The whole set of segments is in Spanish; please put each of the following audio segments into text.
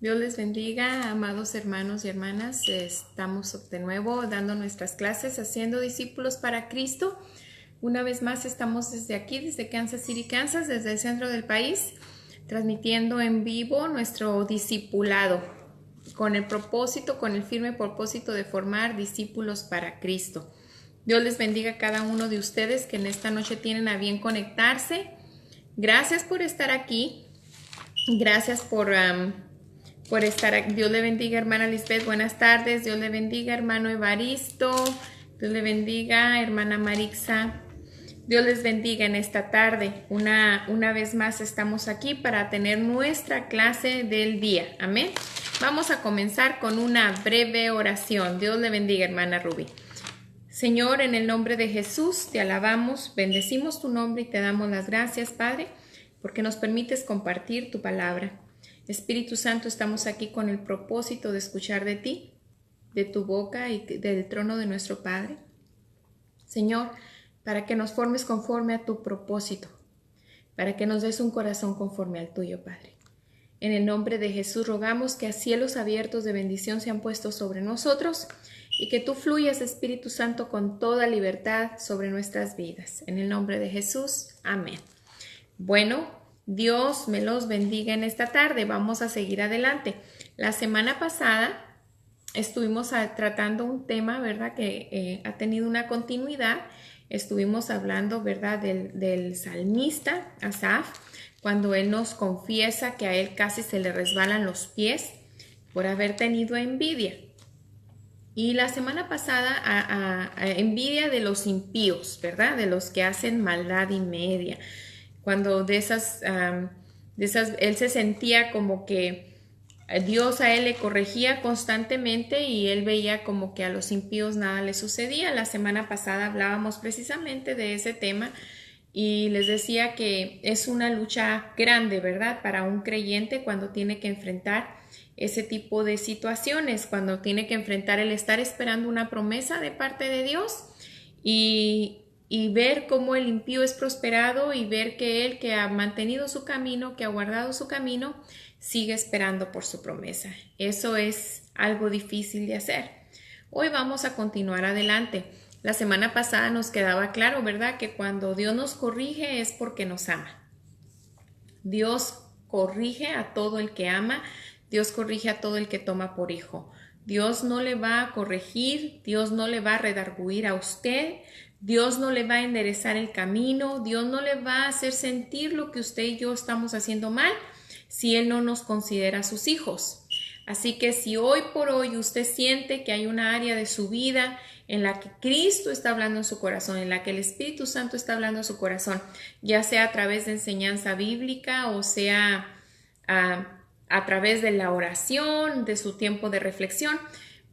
Dios les bendiga, amados hermanos y hermanas. Estamos de nuevo dando nuestras clases, haciendo discípulos para Cristo. Una vez más estamos desde aquí, desde Kansas City, Kansas, desde el centro del país, transmitiendo en vivo nuestro discipulado, con el propósito, con el firme propósito de formar discípulos para Cristo. Dios les bendiga a cada uno de ustedes que en esta noche tienen a bien conectarse. Gracias por estar aquí. Gracias por estar aquí. Dios le bendiga, hermana Lisbeth. Buenas tardes. Dios le bendiga, hermano Evaristo. Dios le bendiga, hermana Marixa. Dios les bendiga en esta tarde. Una vez más estamos aquí para tener nuestra clase del día. Amén. Vamos a comenzar con una breve oración. Dios le bendiga, hermana Ruby. Señor, en el nombre de Jesús, te alabamos, bendecimos tu nombre y te damos las gracias, Padre, porque nos permites compartir tu palabra. Espíritu Santo, estamos aquí con el propósito de escuchar de ti, de tu boca y del trono de nuestro Padre. Señor, para que nos formes conforme a tu propósito, para que nos des un corazón conforme al tuyo, Padre. En el nombre de Jesús rogamos que a cielos abiertos de bendición sean puestos sobre nosotros y que tú fluyas, Espíritu Santo, con toda libertad sobre nuestras vidas. En el nombre de Jesús, amén. Bueno, Dios me los bendiga en esta tarde. Vamos a seguir adelante. La semana pasada estuvimos tratando un tema, ¿verdad?, que ha tenido una continuidad. Estuvimos hablando, ¿verdad?, del salmista Asaf, cuando él nos confiesa que a él casi se le resbalan los pies por haber tenido envidia. Y la semana pasada, envidia de los impíos, ¿verdad?, de los que hacen maldad y media. Cuando de esas él se sentía como que Dios a él le corregía constantemente y él veía como que a los impíos nada le sucedía. La semana pasada hablábamos precisamente de ese tema y les decía que es una lucha grande, ¿verdad?, para un creyente cuando tiene que enfrentar ese tipo de situaciones, cuando tiene que enfrentar el estar esperando una promesa de parte de Dios y ver cómo el impío es prosperado y ver que él, que ha mantenido su camino, que ha guardado su camino, sigue esperando por su promesa. Eso es algo difícil de hacer. Hoy vamos a continuar adelante. La semana pasada nos quedaba claro, ¿verdad?, que cuando Dios nos corrige es porque nos ama. Dios corrige a todo el que ama. Dios corrige a todo el que toma por hijo. Dios no le va a corregir, Dios no le va a redarguir a usted, Dios no le va a enderezar el camino, Dios no le va a hacer sentir lo que usted y yo estamos haciendo mal si Él no nos considera sus hijos. Así que si hoy por hoy usted siente que hay una área de su vida en la que Cristo está hablando en su corazón, en la que el Espíritu Santo está hablando en su corazón, ya sea a través de enseñanza bíblica o sea a través de la oración, de su tiempo de reflexión,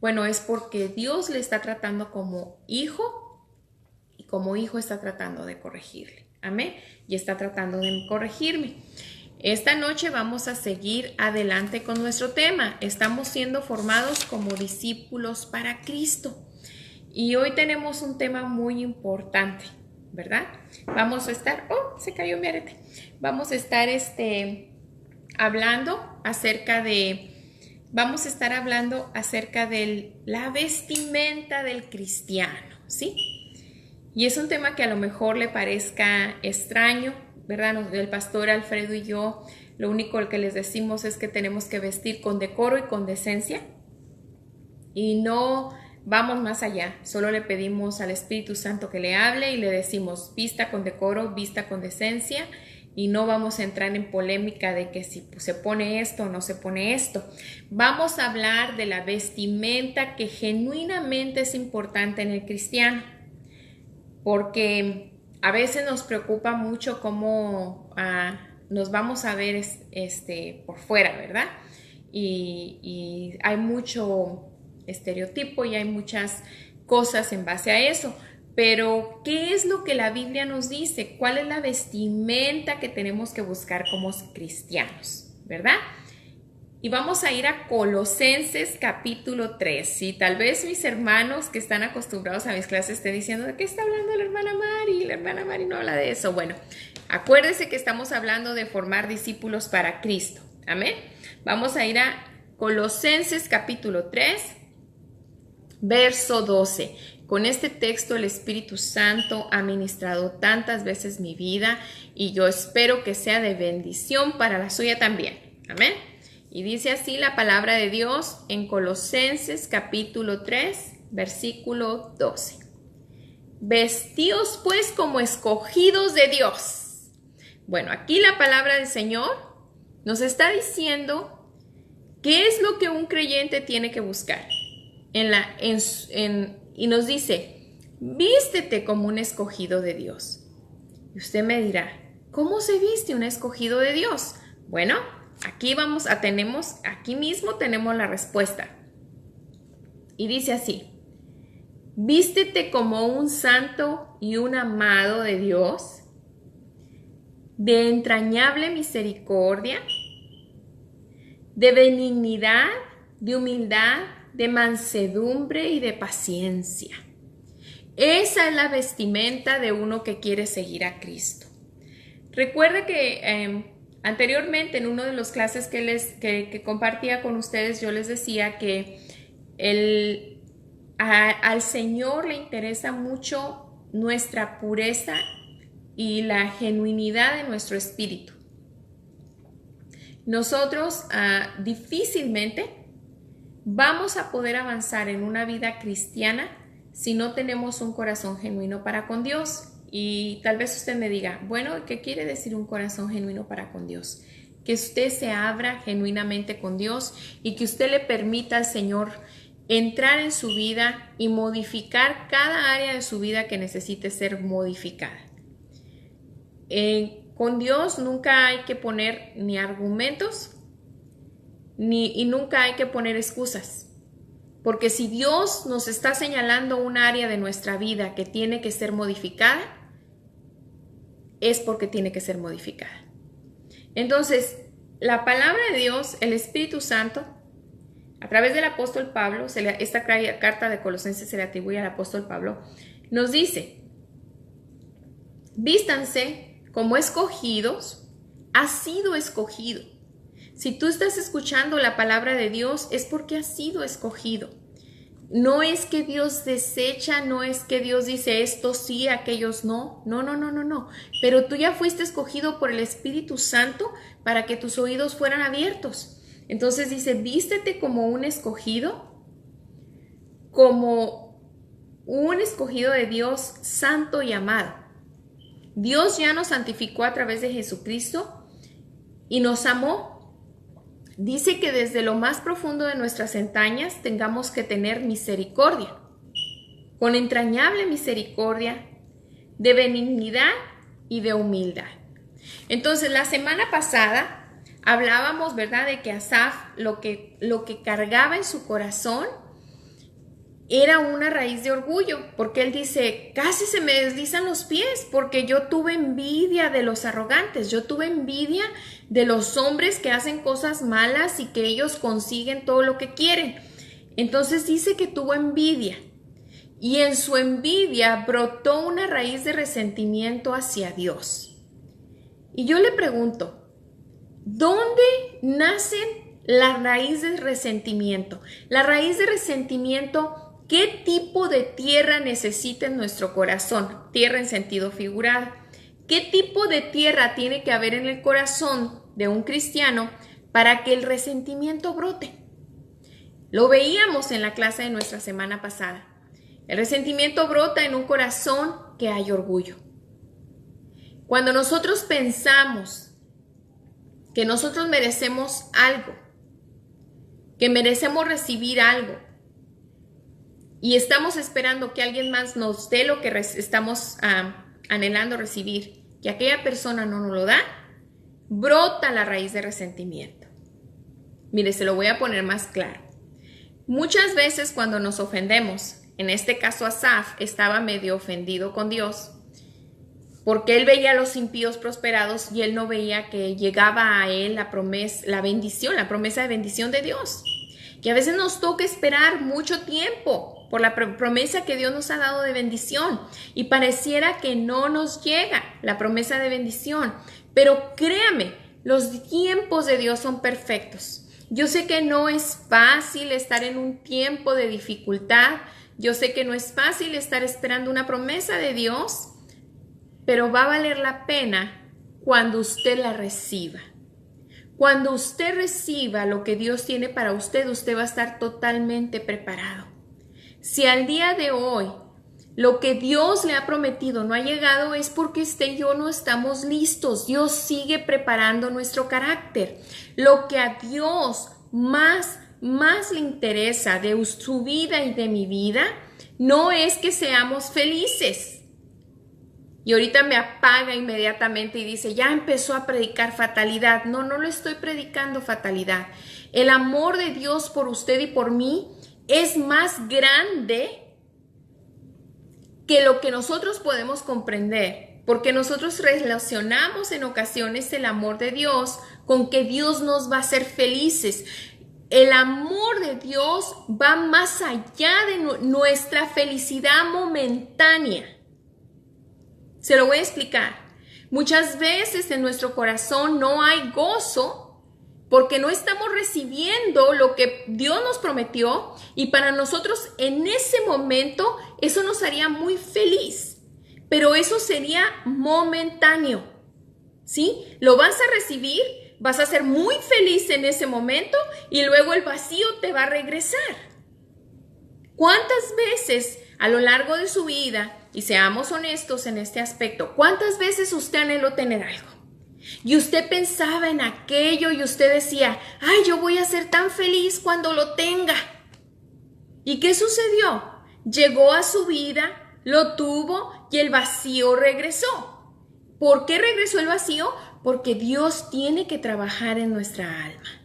bueno, es porque Dios le está tratando como hijo y como hijo está tratando de corregirle. Amén. Y está tratando de corregirme. Esta noche vamos a seguir adelante con nuestro tema. Estamos siendo formados como discípulos para Cristo. Y hoy tenemos un tema muy importante, ¿verdad? Vamos a estar, se cayó mi arete. Vamos a estar vamos a estar hablando acerca de la vestimenta del cristiano, ¿sí? Y es un tema que a lo mejor le parezca extraño, ¿verdad? El pastor Alfredo y yo, lo único que les decimos es que tenemos que vestir con decoro y con decencia y no vamos más allá. Solo le pedimos al Espíritu Santo que le hable y le decimos vista con decoro, vista con decencia. Y no vamos a entrar en polémica de que si se pone esto o no se pone esto. Vamos a hablar de la vestimenta que genuinamente es importante en el cristiano. Porque a veces nos preocupa mucho cómo nos vamos a ver por fuera, ¿verdad? Y hay mucho estereotipo y hay muchas cosas en base a eso. Pero, ¿qué es lo que la Biblia nos dice? ¿Cuál es la vestimenta que tenemos que buscar como cristianos? ¿Verdad? Y vamos a ir a Colosenses capítulo 3. Y tal vez mis hermanos que están acostumbrados a mis clases estén diciendo, ¿de qué está hablando la hermana Mari? La hermana Mari no habla de eso. Bueno, acuérdense que estamos hablando de formar discípulos para Cristo. Amén. Vamos a ir a Colosenses capítulo 3, verso 12. Con este texto el Espíritu Santo ha ministrado tantas veces mi vida y yo espero que sea de bendición para la suya también. Amén. Y dice así la palabra de Dios en Colosenses capítulo 3, versículo 12. Vestíos pues como escogidos de Dios. Bueno, aquí la palabra del Señor nos está diciendo qué es lo que un creyente tiene que buscar. Y nos dice, vístete como un escogido de Dios. Y usted me dirá, ¿cómo se viste un escogido de Dios? Bueno, aquí mismo tenemos la respuesta. Y dice así, vístete como un santo y un amado de Dios, de entrañable misericordia, de benignidad, de humildad, de mansedumbre y de paciencia. Esa es la vestimenta de uno que quiere seguir a Cristo. Recuerda que anteriormente en una de las clases que compartía con ustedes, yo les decía que al Señor le interesa mucho nuestra pureza y la genuinidad de nuestro espíritu. Nosotros difícilmente vamos a poder avanzar en una vida cristiana si no tenemos un corazón genuino para con Dios. Y tal vez usted me diga, bueno, ¿qué quiere decir un corazón genuino para con Dios? Que usted se abra genuinamente con Dios y que usted le permita al Señor entrar en su vida y modificar cada área de su vida que necesite ser modificada. Con Dios nunca hay que poner ni argumentos y nunca hay que poner excusas. Porque si Dios nos está señalando un área de nuestra vida que tiene que ser modificada, es porque tiene que ser modificada. Entonces, la palabra de Dios, el Espíritu Santo, a través del apóstol Pablo, esta carta de Colosenses se le atribuye al apóstol Pablo, nos dice, vístanse como escogidos, has sido escogido. Si tú estás escuchando la palabra de Dios, es porque has sido escogido. No es que Dios desecha, no es que Dios dice esto sí, aquellos no. No. Pero tú ya fuiste escogido por el Espíritu Santo para que tus oídos fueran abiertos. Entonces dice, vístete como un escogido de Dios santo y amado. Dios ya nos santificó a través de Jesucristo y nos amó. Dice que desde lo más profundo de nuestras entrañas tengamos que tener misericordia, con entrañable misericordia, de benignidad y de humildad. Entonces, la semana pasada hablábamos, ¿verdad?, de que Asaf lo que cargaba en su corazón era una raíz de orgullo, porque él dice, casi se me deslizan los pies, porque yo tuve envidia de los arrogantes, yo tuve envidia de los hombres que hacen cosas malas y que ellos consiguen todo lo que quieren. Entonces dice que tuvo envidia, y en su envidia brotó una raíz de resentimiento hacia Dios. Y yo le pregunto, ¿dónde nacen la raíz de resentimiento? La raíz de resentimiento, ¿qué tipo de tierra necesita en nuestro corazón? Tierra en sentido figurado. ¿Qué tipo de tierra tiene que haber en el corazón de un cristiano para que el resentimiento brote? Lo veíamos en la clase de nuestra semana pasada. El resentimiento brota en un corazón que hay orgullo. Cuando nosotros pensamos que nosotros merecemos algo, que merecemos recibir algo, y estamos esperando que alguien más nos dé lo que estamos anhelando recibir, que aquella persona no nos lo da, brota la raíz de resentimiento. Mire, se lo voy a poner más claro. Muchas veces cuando nos ofendemos, en este caso Asaf estaba medio ofendido con Dios, porque él veía a los impíos prosperados y él no veía que llegaba a él la promesa de bendición de Dios. Que a veces nos toca esperar mucho tiempo por la promesa que Dios nos ha dado de bendición y pareciera que no nos llega la promesa de bendición. Pero créame, los tiempos de Dios son perfectos Yo sé que no es fácil estar en un tiempo de dificultad. Yo sé que no es fácil estar esperando una promesa de Dios, pero va a valer la pena cuando usted la reciba. Cuando usted reciba lo que Dios tiene para usted, usted va a estar totalmente preparado. Si al día de hoy lo que Dios le ha prometido no ha llegado, es porque usted y yo no estamos listos. Dios sigue preparando nuestro carácter. Lo que a Dios más le interesa de su vida y de mi vida no es que seamos felices. Y ahorita me apaga inmediatamente y dice, ya empezó a predicar fatalidad. No, no lo estoy predicando fatalidad. El amor de Dios por usted y por mí es más grande que lo que nosotros podemos comprender, porque nosotros relacionamos en ocasiones el amor de Dios con que Dios nos va a hacer felices. El amor de Dios va más allá de nuestra felicidad momentánea. Se lo voy a explicar. Muchas veces en nuestro corazón no hay gozo porque no estamos recibiendo lo que Dios nos prometió, y para nosotros en ese momento eso nos haría muy feliz, pero eso sería momentáneo, ¿sí? Lo vas a recibir, vas a ser muy feliz en ese momento y luego el vacío te va a regresar. ¿Cuántas veces a lo largo de su vida, y seamos honestos en este aspecto, cuántas veces usted anheló tener algo y usted pensaba en aquello y usted decía, ay, yo voy a ser tan feliz cuando lo tenga? ¿Y qué sucedió? Llegó a su vida, lo tuvo y el vacío regresó. ¿Por qué regresó el vacío? Porque Dios tiene que trabajar en nuestra alma.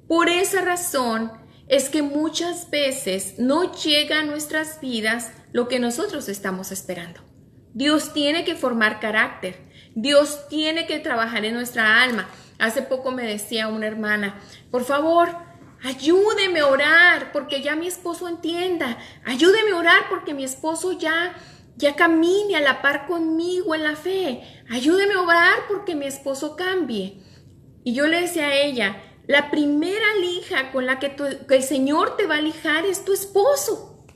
Por esa razón es que muchas veces no llega a nuestras vidas lo que nosotros estamos esperando. Dios tiene que formar carácter. Dios tiene que trabajar en nuestra alma. Hace poco me decía una hermana, por favor, ayúdeme a orar porque ya mi esposo entienda. Ayúdeme a orar porque mi esposo ya camine a la par conmigo en la fe. Ayúdeme a orar porque mi esposo cambie. Y yo le decía a ella, la primera lija con la que el Señor te va a lijar es tu esposo.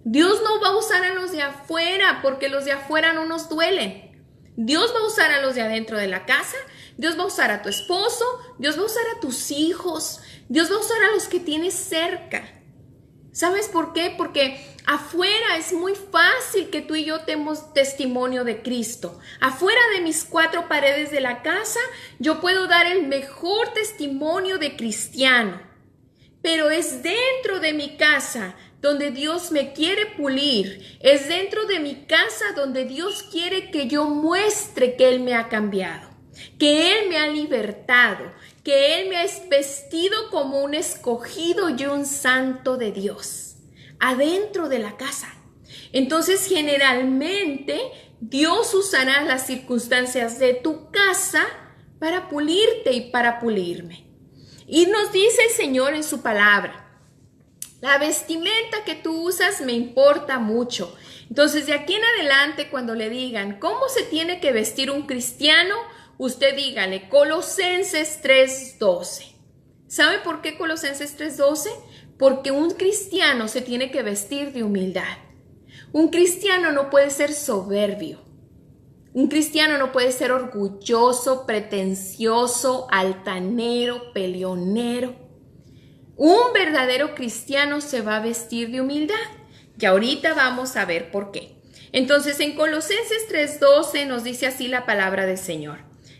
Dios no va a usar a los de afuera porque los de afuera no nos duelen. Dios va a usar a los de adentro de la casa, Dios va a usar a tu esposo, Dios va a usar a tus hijos, Dios va a usar a los que tienes cerca. ¿Sabes por qué? Porque afuera es muy fácil que tú y yo demos testimonio de Cristo. Afuera de mis cuatro paredes de la casa, yo puedo dar el mejor testimonio de cristiano. Pero es dentro de mi casa donde Dios me quiere pulir. Es dentro de mi casa donde Dios quiere que yo muestre que Él me ha cambiado, que Él me ha libertado, que Él me ha vestido como un escogido y un santo de Dios, adentro de la casa. Entonces, generalmente, Dios usará las circunstancias de tu casa para pulirte y para pulirme. Y nos dice el Señor en su palabra, la vestimenta que tú usas me importa mucho. Entonces, de aquí en adelante, cuando le digan cómo se tiene que vestir un cristiano, usted dígale Colosenses 3:12. ¿Sabe por qué Colosenses 3:12? Porque un cristiano se tiene que vestir de humildad. Un cristiano no puede ser soberbio. Un cristiano no puede ser orgulloso, pretencioso, altanero, peleonero. Un verdadero cristiano se va a vestir de humildad. Y ahorita vamos a ver por qué. Entonces, en Colosenses 3:12 nos dice así la palabra del Señor.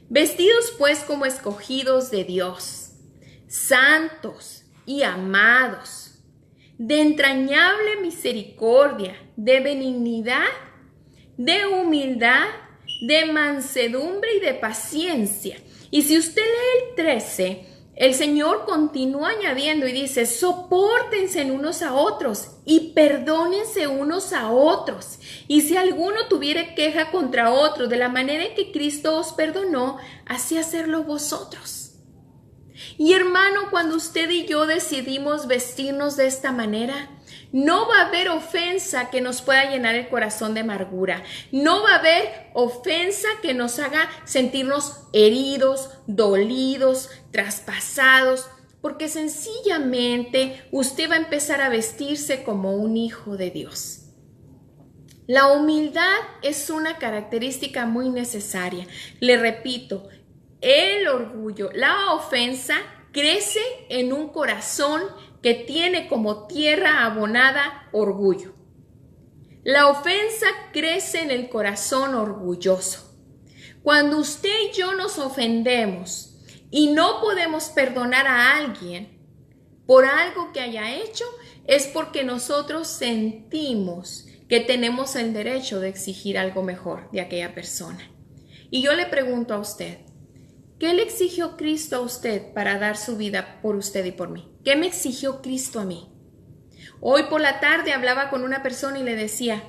Vestidos pues como escogidos de Dios, santos y amados, de entrañable misericordia, de benignidad, de humildad, de mansedumbre y de paciencia. Y si usted lee el 13, el Señor continúa añadiendo y dice, sopórtense unos a otros y perdónense unos a otros. Y si alguno tuviere queja contra otro, de la manera en que Cristo os perdonó, así hacerlo vosotros. Y hermano, cuando usted y yo decidimos vestirnos de esta manera, No va a haber ofensa que nos pueda llenar el corazón de amargura. No va a haber ofensa que nos haga sentirnos heridos, dolidos, traspasados, porque sencillamente usted va a empezar a vestirse como un hijo de Dios. La humildad es una característica muy necesaria. Le repito, el orgullo, la ofensa crece en un corazón que tiene como tierra abonada orgullo. La ofensa crece en el corazón orgulloso. Cuando usted y yo nos ofendemos y no podemos perdonar a alguien por algo que haya hecho, es porque nosotros sentimos que tenemos el derecho de exigir algo mejor de aquella persona. Y yo le pregunto a usted, ¿qué le exigió Cristo a usted para dar su vida por usted y por mí? ¿Qué me exigió Cristo a mí? Hoy por la tarde hablaba con una persona y le decía,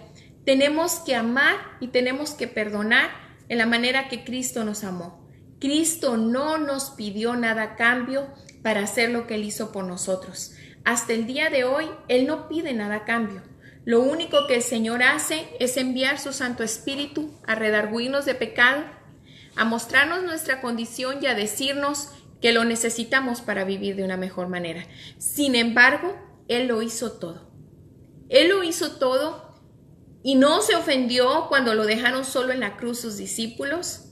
tenemos que amar y tenemos que perdonar en la manera que Cristo nos amó. Cristo no nos pidió nada a cambio para hacer lo que Él hizo por nosotros. Hasta el día de hoy, Él no pide nada a cambio. Lo único que el Señor hace es enviar su Santo Espíritu a redarguirnos de pecado, a mostrarnos nuestra condición y a decirnos que lo necesitamos para vivir de una mejor manera. Sin embargo, Él lo hizo todo. Él lo hizo todo y no se ofendió cuando lo dejaron solo en la cruz sus discípulos,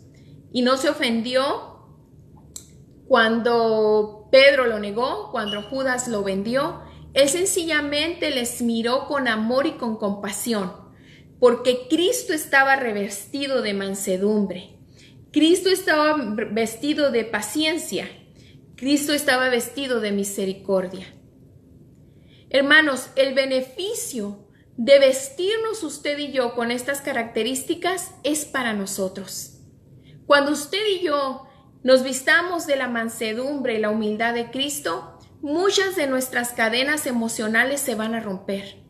y no se ofendió cuando Pedro lo negó, cuando Judas lo vendió. Él sencillamente les miró con amor y con compasión, porque Cristo estaba revestido de mansedumbre. Cristo estaba vestido de paciencia. Cristo estaba vestido de misericordia. Hermanos, el beneficio de vestirnos usted y yo con estas características es para nosotros. Cuando usted y yo nos vistamos de la mansedumbre y la humildad de Cristo, muchas de nuestras cadenas emocionales se van a romper.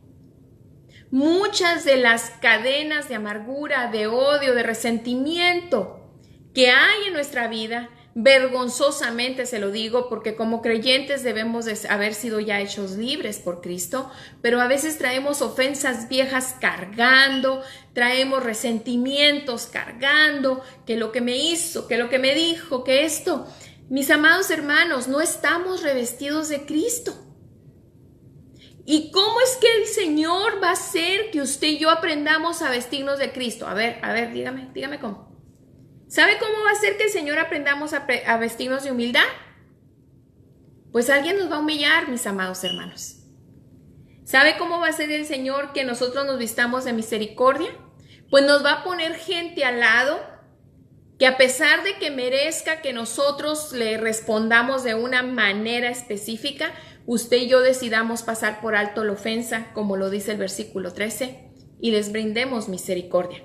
Muchas de las cadenas de amargura, de odio, de resentimiento que hay en nuestra vida, vergonzosamente se lo digo, porque como creyentes debemos de haber sido ya hechos libres por Cristo, pero a veces traemos ofensas viejas cargando, traemos resentimientos cargando, que lo que me hizo, que lo que me dijo, que esto. Mis amados hermanos, no estamos revestidos de Cristo. ¿Y cómo es que el Señor va a hacer que usted y yo aprendamos a vestirnos de Cristo? A ver, dígame cómo. ¿Sabe cómo va a hacer que el Señor aprendamos a vestirnos de humildad? Pues alguien nos va a humillar, mis amados hermanos. ¿Sabe cómo va a hacer el Señor que nosotros nos vistamos de misericordia? Pues nos va a poner gente al lado que, a pesar de que merezca que nosotros le respondamos de una manera específica, usted y yo decidamos pasar por alto la ofensa, como lo dice el versículo 13, y les brindemos misericordia.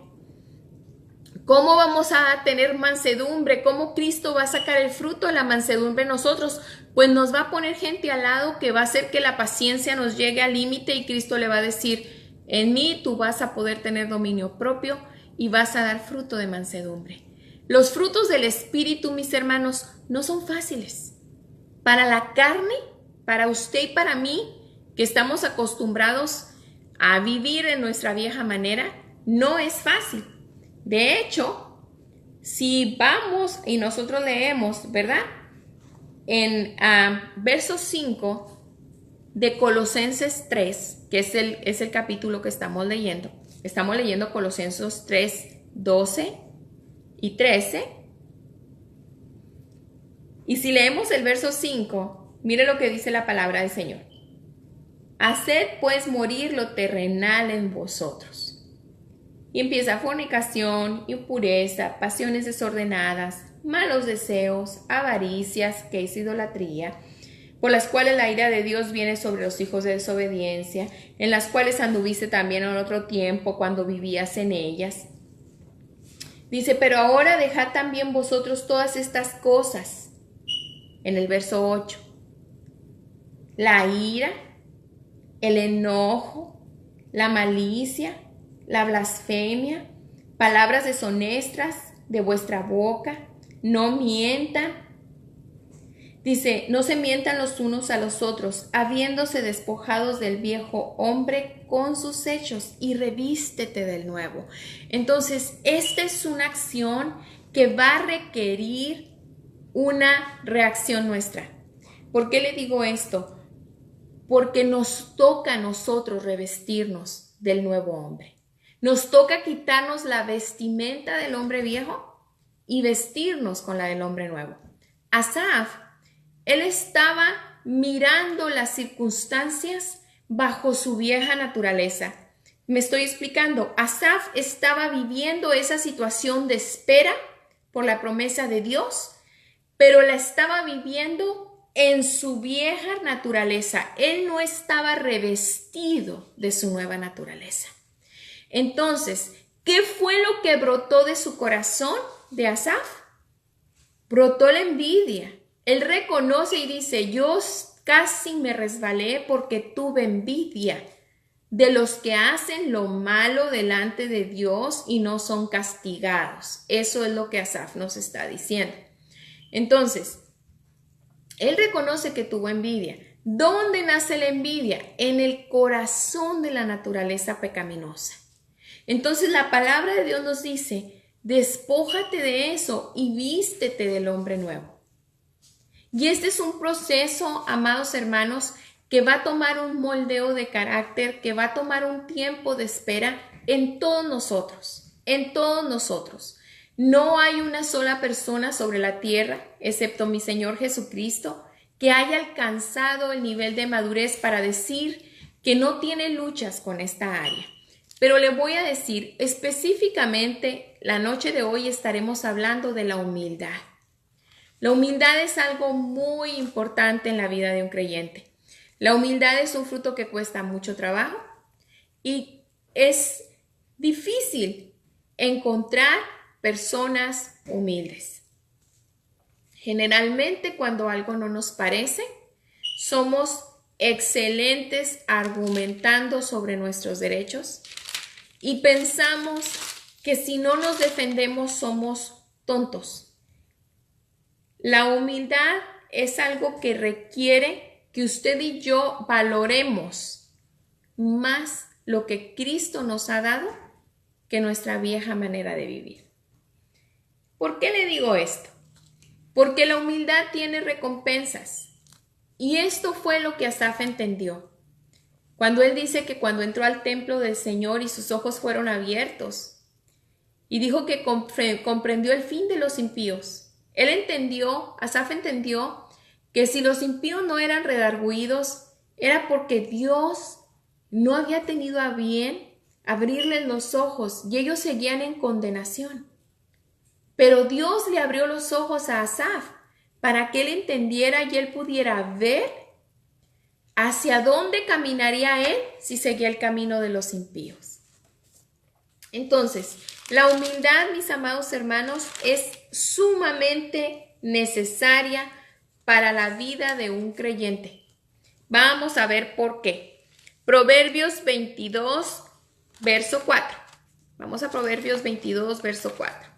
¿Cómo vamos a tener mansedumbre? ¿Cómo Cristo va a sacar el fruto de la mansedumbre en nosotros? Pues nos va a poner gente al lado que va a hacer que la paciencia nos llegue al límite, y Cristo le va a decir, en mí tú vas a poder tener dominio propio y vas a dar fruto de mansedumbre. Los frutos del Espíritu, mis hermanos, no son fáciles. Para la carne, para usted y para mí, que estamos acostumbrados a vivir en nuestra vieja manera, no es fácil. De hecho, si vamos y nosotros leemos, ¿verdad? En verso 5 de Colosenses 3, que es el capítulo que estamos leyendo. Estamos leyendo Colosenses 3, 12 y 13. Y si leemos el verso 5, mire lo que dice la palabra del Señor. Haced pues morir lo terrenal en vosotros. Y empieza fornicación, impureza, pasiones desordenadas, malos deseos, avaricias, que es idolatría, por las cuales la ira de Dios viene sobre los hijos de desobediencia, en las cuales anduviste también en otro tiempo cuando vivías en ellas. Dice, pero ahora dejad también vosotros todas estas cosas. En el verso 8. La ira, el enojo, la malicia, la blasfemia, palabras deshonestas de vuestra boca, no mientan. Dice, no se mientan los unos a los otros, habiéndose despojados del viejo hombre con sus hechos, y revístete del nuevo. Entonces, esta es una acción que va a requerir una reacción nuestra. ¿Por qué le digo esto? Porque nos toca a nosotros revestirnos del nuevo hombre. Nos toca quitarnos la vestimenta del hombre viejo y vestirnos con la del hombre nuevo. Asaf, él estaba mirando las circunstancias bajo su vieja naturaleza. Me estoy explicando. Asaf estaba viviendo esa situación de espera por la promesa de Dios, pero la estaba viviendo en su vieja naturaleza. Él no estaba revestido de su nueva naturaleza. Entonces, ¿qué fue lo que brotó de su corazón de Asaf? Brotó la envidia. Él reconoce y dice, yo casi me resbalé porque tuve envidia de los que hacen lo malo delante de Dios y no son castigados. Eso es lo que Asaf nos está diciendo. Entonces, él reconoce que tuvo envidia. ¿Dónde nace la envidia? En el corazón de la naturaleza pecaminosa. Entonces la palabra de Dios nos dice, despójate de eso y vístete del hombre nuevo. Y este es un proceso, amados hermanos, que va a tomar un moldeo de carácter, que va a tomar un tiempo de espera en todos nosotros, en todos nosotros. No hay una sola persona sobre la tierra, excepto mi Señor Jesucristo, que haya alcanzado el nivel de madurez para decir que no tiene luchas con esta área. Pero le voy a decir, específicamente, la noche de hoy estaremos hablando de la humildad. La humildad es algo muy importante en la vida de un creyente. La humildad es un fruto que cuesta mucho trabajo y es difícil encontrar personas humildes. Generalmente, cuando algo no nos parece, somos excelentes argumentando sobre nuestros derechos y pensamos que si no nos defendemos somos tontos. La humildad es algo que requiere que usted y yo valoremos más lo que Cristo nos ha dado que nuestra vieja manera de vivir. ¿Por qué le digo esto? Porque la humildad tiene recompensas. Y esto fue lo que Asaf entendió. Cuando él dice que cuando entró al templo del Señor y sus ojos fueron abiertos, y dijo que comprendió el fin de los impíos. Él entendió, Asaf entendió que si los impíos no eran redargüidos, era porque Dios no había tenido a bien abrirles los ojos y ellos seguían en condenación. Pero Dios le abrió los ojos a Asaf para que él entendiera y él pudiera ver hacia dónde caminaría él si seguía el camino de los impíos. Entonces, la humildad, mis amados hermanos, es sumamente necesaria para la vida de un creyente. Vamos a ver por qué. Proverbios 22, verso 4. Vamos a Proverbios 22, verso 4.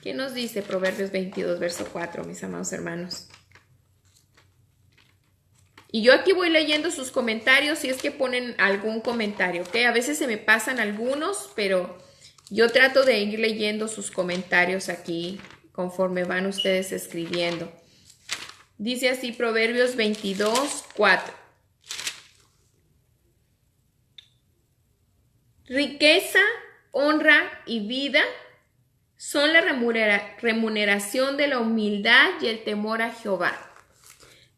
¿Qué nos dice Proverbios 22, verso 4, mis amados hermanos? Y yo aquí voy leyendo sus comentarios si es que ponen algún comentario, ¿ok? A veces se me pasan algunos, pero yo trato de ir leyendo sus comentarios aquí conforme van ustedes escribiendo. Dice así Proverbios 22, 4. Riqueza, honra y vida son la remuneración de la humildad y el temor a Jehová.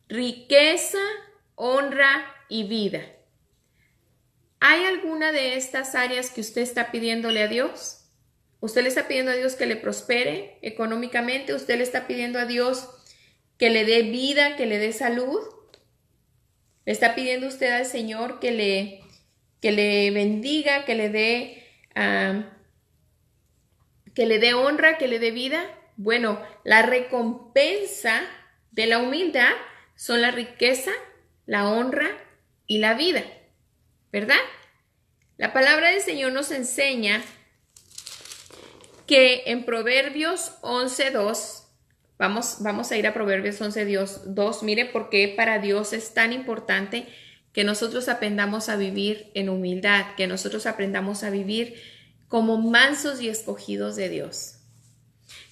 Riqueza, honra y vida. ¿Hay alguna de estas áreas que usted está pidiéndole a Dios? ¿Usted le está pidiendo a Dios que le prospere económicamente? ¿Usted le está pidiendo a Dios que le dé vida, que le dé salud? ¿Le está pidiendo usted al Señor que le bendiga, que le dé honra, que le dé vida? Bueno, la recompensa de la humildad son la riqueza, la honra y la vida, ¿verdad? La palabra del Señor nos enseña que en Proverbios 11:2 Vamos a ir a Proverbios 11:2. Mire por qué para Dios es tan importante que nosotros aprendamos a vivir en humildad, que nosotros aprendamos a vivir como mansos y escogidos de Dios.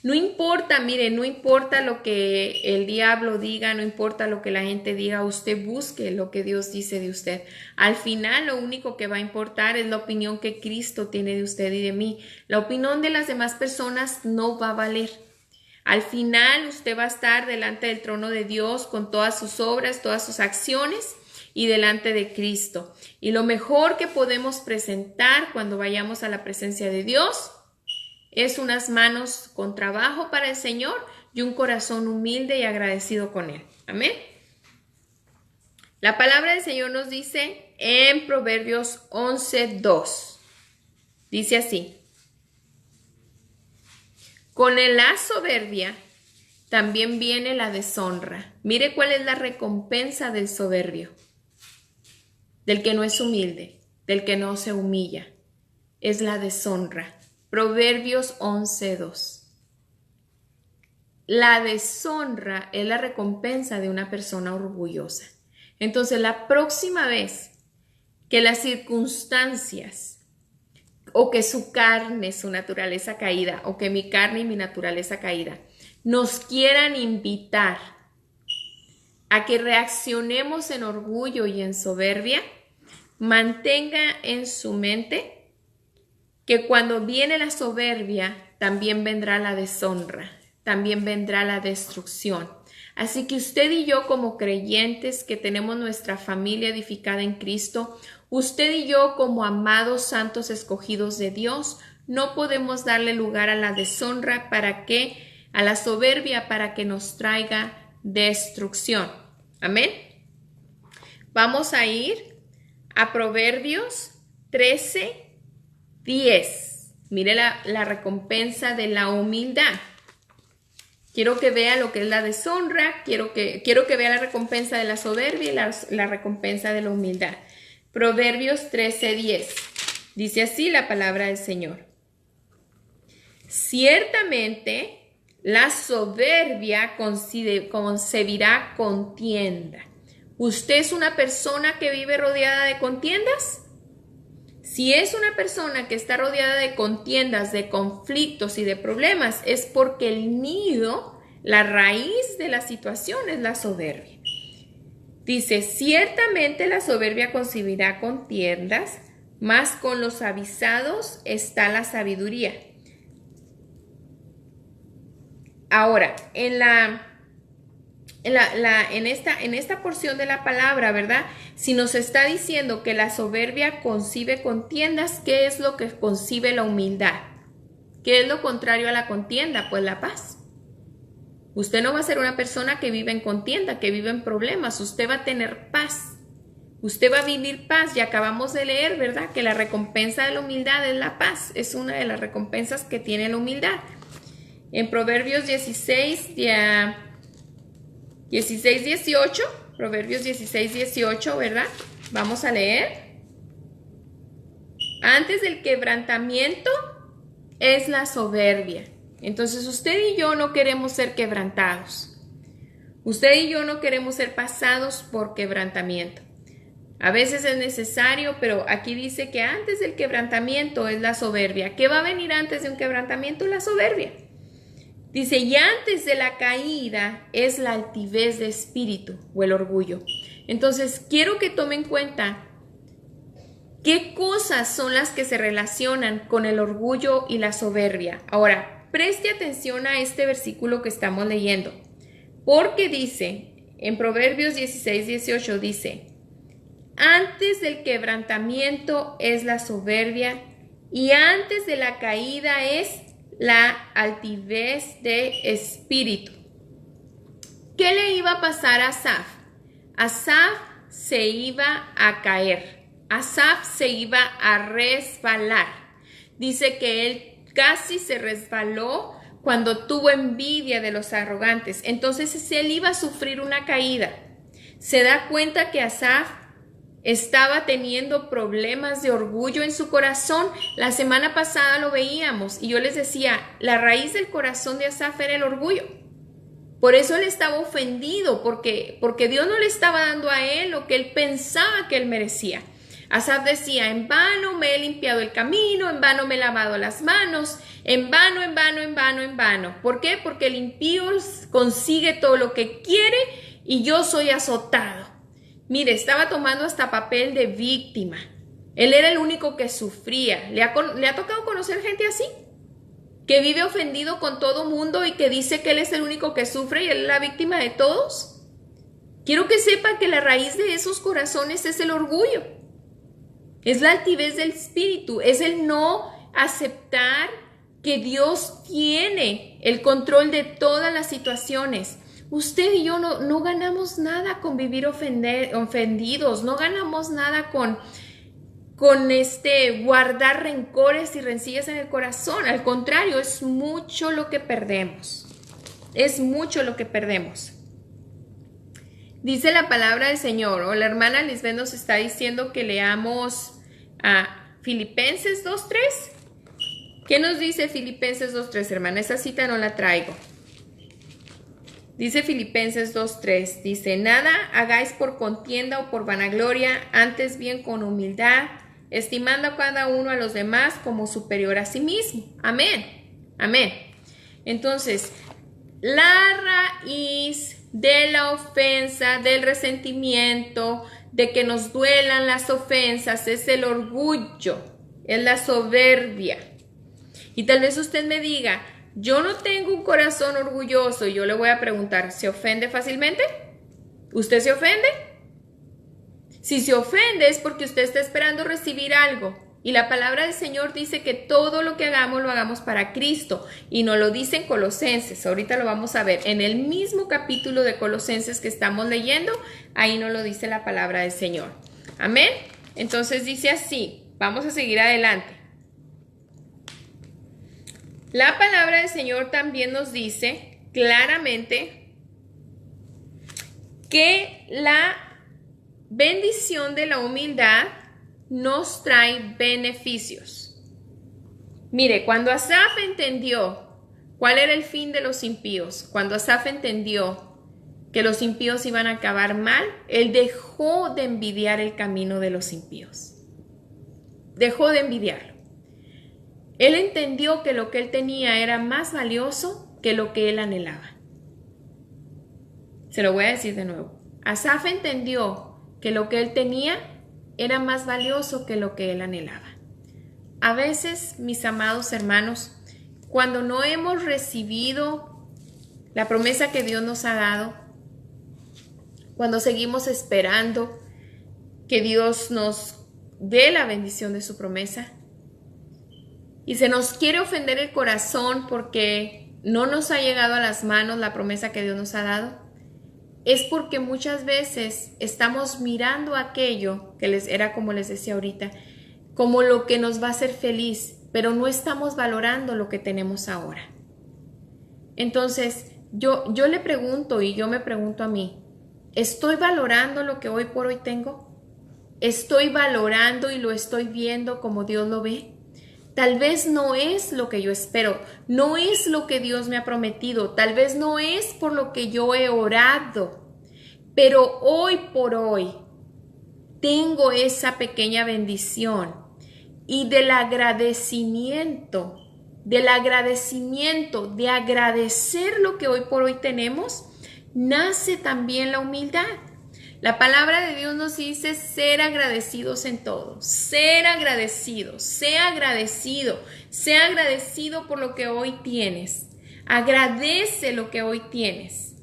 No importa, mire, no importa lo que el diablo diga, no importa lo que la gente diga, usted busque lo que Dios dice de usted. Al final, lo único que va a importar es la opinión que Cristo tiene de usted y de mí. La opinión de las demás personas no va a valer. Al final, usted va a estar delante del trono de Dios con todas sus obras, todas sus acciones y delante de Cristo. Y lo mejor que podemos presentar cuando vayamos a la presencia de Dios es unas manos con trabajo para el Señor y un corazón humilde y agradecido con Él. Amén. La palabra del Señor nos dice en Proverbios 11:2. Dice así: con la soberbia también viene la deshonra. Mire cuál es la recompensa del soberbio, del que no es humilde, del que no se humilla. Es la deshonra. Proverbios 11:2. La deshonra es la recompensa de una persona orgullosa. Entonces, la próxima vez que las circunstancias o que su carne, su naturaleza caída, o que mi carne y mi naturaleza caída nos quieran invitar a que reaccionemos en orgullo y en soberbia, mantenga en su mente que cuando viene la soberbia, también vendrá la deshonra, también vendrá la destrucción. Así que usted y yo, como creyentes que tenemos nuestra familia edificada en Cristo, usted y yo, como amados santos escogidos de Dios, no podemos darle lugar a la deshonra a la soberbia, para que nos traiga destrucción. Amén. Vamos a ir a Proverbios 13:10. Mire la recompensa de la humildad. Quiero que vea lo que es la deshonra, quiero que vea la recompensa de la soberbia y la recompensa de la humildad. Proverbios 13:10. Dice así la palabra del Señor: ciertamente la soberbia concebirá contienda. ¿Usted es una persona que vive rodeada de contiendas? Si es una persona que está rodeada de contiendas, de conflictos y de problemas, es porque el nido, la raíz de la situación es la soberbia. Dice: ciertamente la soberbia concebirá contiendas, mas con los avisados está la sabiduría. Ahora, en esta porción de la palabra, ¿verdad? Si nos está diciendo que la soberbia concibe contiendas, ¿qué es lo que concibe la humildad? ¿Qué es lo contrario a la contienda? Pues la paz. Usted no va a ser una persona que vive en contienda, que vive en problemas. Usted va a tener paz. Usted va a vivir paz. Y acabamos de leer, ¿verdad?, que la recompensa de la humildad es la paz. Es una de las recompensas que tiene la humildad. En Proverbios 18, Proverbios 16:18, ¿verdad? Vamos a leer. Antes del quebrantamiento es la soberbia. Entonces usted y yo no queremos ser quebrantados. Usted y yo no queremos ser pasados por quebrantamiento. A veces es necesario, pero aquí dice que antes del quebrantamiento es la soberbia. ¿Qué va a venir antes de un quebrantamiento? La soberbia. Dice: y antes de la caída es la altivez de espíritu o el orgullo. Entonces, quiero que tomen en cuenta qué cosas son las que se relacionan con el orgullo y la soberbia. Ahora, preste atención a este versículo que estamos leyendo, porque dice, en Proverbios 16:18 dice: antes del quebrantamiento es la soberbia, y antes de la caída es la altivez de espíritu. ¿Qué le iba a pasar a Asaf? Asaf se iba a caer. Asaf se iba a resbalar. Dice que él casi se resbaló cuando tuvo envidia de los arrogantes. Entonces él iba a sufrir una caída. Se da cuenta que Asaf estaba teniendo problemas de orgullo en su corazón. La semana pasada lo veíamos y yo les decía, la raíz del corazón de Asaf era el orgullo. Por eso él estaba ofendido, porque Dios no le estaba dando a él lo que él pensaba que él merecía. Asaf decía, en vano me he limpiado el camino, en vano me he lavado las manos, en vano, en vano, en vano, en vano. ¿Por qué? Porque el impío consigue todo lo que quiere y yo soy azotado. Mire, estaba tomando hasta papel de víctima. Él era el único que sufría. ¿Le ha tocado conocer gente así? Que vive ofendido con todo mundo y que dice que él es el único que sufre y él es la víctima de todos. Quiero que sepan que la raíz de esos corazones es el orgullo. Es la altivez del espíritu, es el no aceptar que Dios tiene el control de todas las situaciones. Usted y yo no ganamos nada con vivir ofendidos, no ganamos nada con guardar rencores y rencillas en el corazón. Al contrario, es mucho lo que perdemos. Es mucho lo que perdemos. Dice la palabra del Señor, o la hermana Lisbeth nos está diciendo que leamos a Filipenses 2:3. ¿Qué nos dice Filipenses 2:3, hermana? Esa cita no la traigo. Dice Filipenses 2:3, dice, nada hagáis por contienda o por vanagloria, antes bien con humildad, estimando a cada uno a los demás como superior a sí mismo. Amén, amén. Entonces, la raíz de la ofensa, del resentimiento, de que nos duelan las ofensas, es el orgullo, es la soberbia. Y tal vez usted me diga, yo no tengo un corazón orgulloso, y yo le voy a preguntar, ¿se ofende fácilmente? ¿Usted se ofende? Si se ofende es porque usted está esperando recibir algo. Y la palabra del Señor dice que todo lo que hagamos lo hagamos para Cristo. Y nos lo dice en Colosenses. Ahorita lo vamos a ver. En el mismo capítulo de Colosenses que estamos leyendo, ahí nos lo dice la palabra del Señor. Amén. Entonces dice así. Vamos a seguir adelante. La palabra del Señor también nos dice claramente que la bendición de la humildad nos trae beneficios. Mire, cuando Asaf entendió cuál era el fin de los impíos, cuando Asaf entendió que los impíos iban a acabar mal, él dejó de envidiar el camino de los impíos. Dejó de envidiarlo. Él entendió que lo que él tenía era más valioso que lo que él anhelaba. Se lo voy a decir de nuevo. Asaf entendió que lo que él tenía era más valioso que lo que él anhelaba. A veces, mis amados hermanos, cuando no hemos recibido la promesa que Dios nos ha dado, cuando seguimos esperando que Dios nos dé la bendición de su promesa, y se nos quiere ofender el corazón porque no nos ha llegado a las manos la promesa que Dios nos ha dado, es porque muchas veces estamos mirando aquello que era como les decía ahorita, como lo que nos va a hacer feliz, pero no estamos valorando lo que tenemos ahora. Entonces, yo le pregunto y yo me pregunto a mí, ¿estoy valorando lo que hoy por hoy tengo? ¿Estoy valorando y lo estoy viendo como Dios lo ve? Tal vez no es lo que yo espero, no es lo que Dios me ha prometido, tal vez no es por lo que yo he orado, pero hoy por hoy tengo esa pequeña bendición y del agradecimiento, de agradecer lo que hoy por hoy tenemos, nace también la humildad. La palabra de Dios nos dice ser agradecidos en todo, ser agradecido, sea agradecido por lo que hoy tienes. Agradece lo que hoy tienes.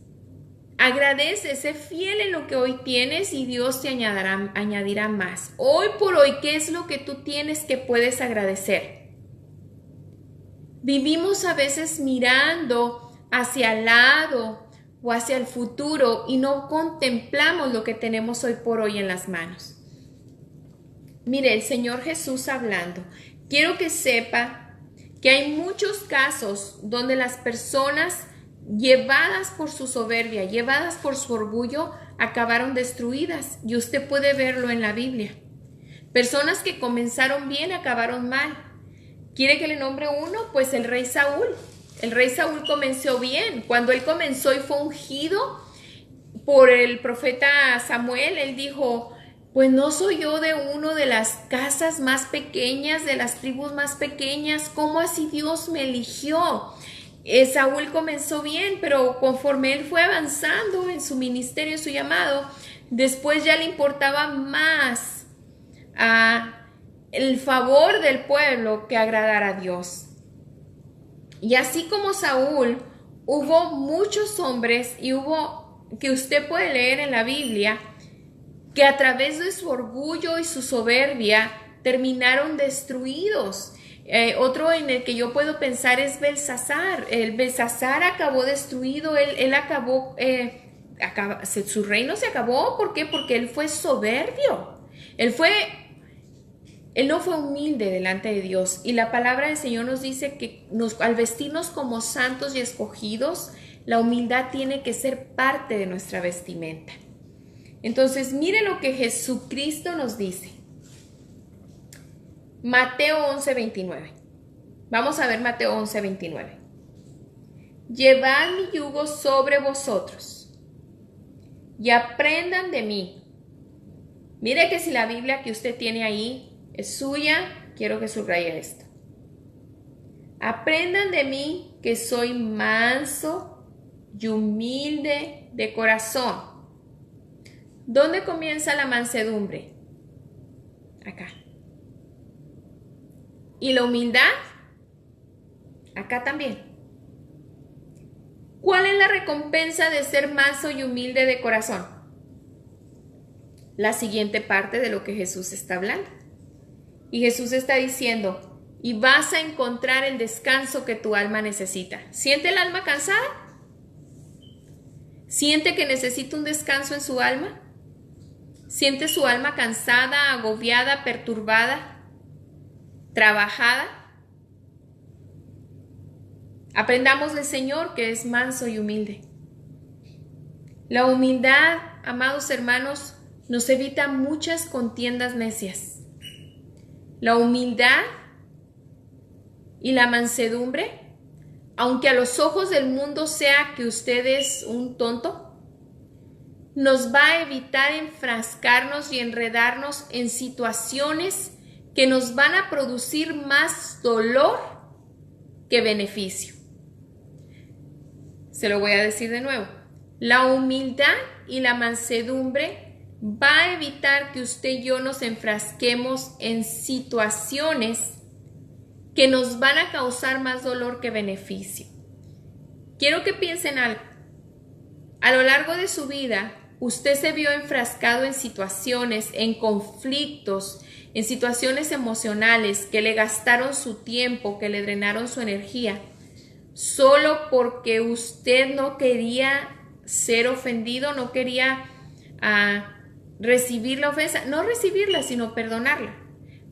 Agradece, sé fiel en lo que hoy tienes y Dios te añadirá más. Hoy por hoy, ¿qué es lo que tú tienes que puedes agradecer? Vivimos a veces mirando hacia el lado o hacia el futuro y no contemplamos lo que tenemos hoy por hoy en las manos. Mire, el Señor Jesús hablando. Quiero que sepa que hay muchos casos donde las personas llevadas por su soberbia, llevadas por su orgullo, acabaron destruidas. Y usted puede verlo en la Biblia. Personas que comenzaron bien, acabaron mal. ¿Quiere que le nombre uno? Pues el rey Saúl. El rey Saúl comenzó bien. Cuando él comenzó y fue ungido por el profeta Samuel, él dijo, pues no soy yo de uno de las casas más pequeñas, de las tribus más pequeñas. ¿Cómo así Dios me eligió? Saúl comenzó bien, pero conforme él fue avanzando en su ministerio, en su llamado, después ya le importaba más el favor del pueblo que agradar a Dios. Y así como Saúl, hubo muchos hombres y hubo, que usted puede leer en la Biblia, que a través de su orgullo y su soberbia terminaron destruidos. Otro en el que yo puedo pensar es Belsasar. Belsasar acabó destruido, él acabó, su reino se acabó. ¿Por qué? Porque él fue soberbio. Él no fue humilde delante de Dios. Y la palabra del Señor nos dice que al vestirnos como santos y escogidos, la humildad tiene que ser parte de nuestra vestimenta. Entonces, mire lo que Jesucristo nos dice. Mateo 11:29. Vamos a ver Mateo 11:29. Llevad mi yugo sobre vosotros y aprendan de mí. Mire que si la Biblia que usted tiene ahí es suya, quiero que subraye esto. Aprendan de mí que soy manso y humilde de corazón. ¿Dónde comienza la mansedumbre? Acá. ¿Y la humildad? Acá también. ¿Cuál es la recompensa de ser manso y humilde de corazón? La siguiente parte de lo que Jesús está hablando. Y Jesús está diciendo, y vas a encontrar el descanso que tu alma necesita. ¿Siente el alma cansada? ¿Siente que necesita un descanso en su alma? ¿Siente su alma cansada, agobiada, perturbada, trabajada? Aprendamos del Señor, que es manso y humilde. La humildad, amados hermanos, nos evita muchas contiendas necias. La humildad y la mansedumbre, aunque a los ojos del mundo sea que usted es un tonto, nos va a evitar enfrascarnos y enredarnos en situaciones que nos van a producir más dolor que beneficio. Se lo voy a decir de nuevo. La humildad y la mansedumbre va a evitar que usted y yo nos enfrasquemos en situaciones que nos van a causar más dolor que beneficio. Quiero que piensen algo. A lo largo de su vida, usted se vio enfrascado en situaciones, en conflictos, en situaciones emocionales que le gastaron su tiempo, que le drenaron su energía, solo porque usted no quería ser ofendido, no quería recibir la ofensa, no recibirla, sino perdonarla.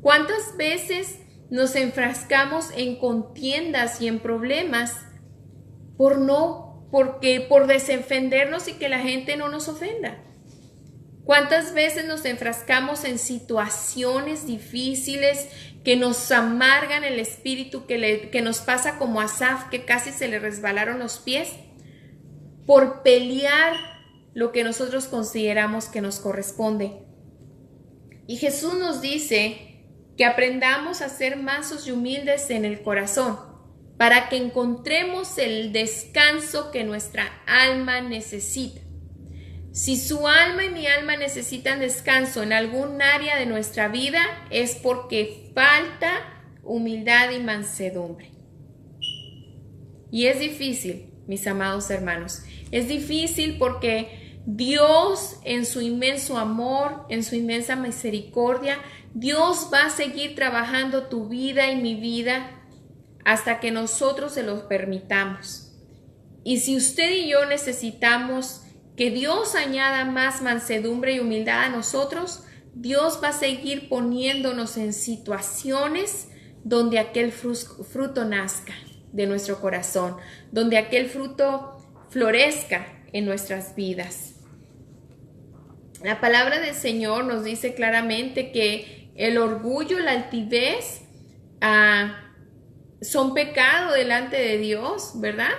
¿Cuántas veces nos enfrascamos en contiendas y en problemas por desofendernos y que la gente no nos ofenda? ¿Cuántas veces nos enfrascamos en situaciones difíciles que nos amargan el espíritu, que nos pasa como a Asaf, que casi se le resbalaron los pies, por pelear lo que nosotros consideramos que nos corresponde? Y Jesús nos dice que aprendamos a ser mansos y humildes en el corazón, para que encontremos el descanso que nuestra alma necesita. Si su alma y mi alma necesitan descanso en algún área de nuestra vida, es porque falta humildad y mansedumbre. Y es difícil, mis amados hermanos, es difícil porque Dios, en su inmenso amor, en su inmensa misericordia, Dios va a seguir trabajando tu vida y mi vida hasta que nosotros se lo permitamos. Y si usted y yo necesitamos que Dios añada más mansedumbre y humildad a nosotros, Dios va a seguir poniéndonos en situaciones donde aquel fruto nazca de nuestro corazón, donde aquel fruto florezca en nuestras vidas. La palabra del Señor nos dice claramente que el orgullo, la altivez, son pecado delante de Dios, ¿verdad?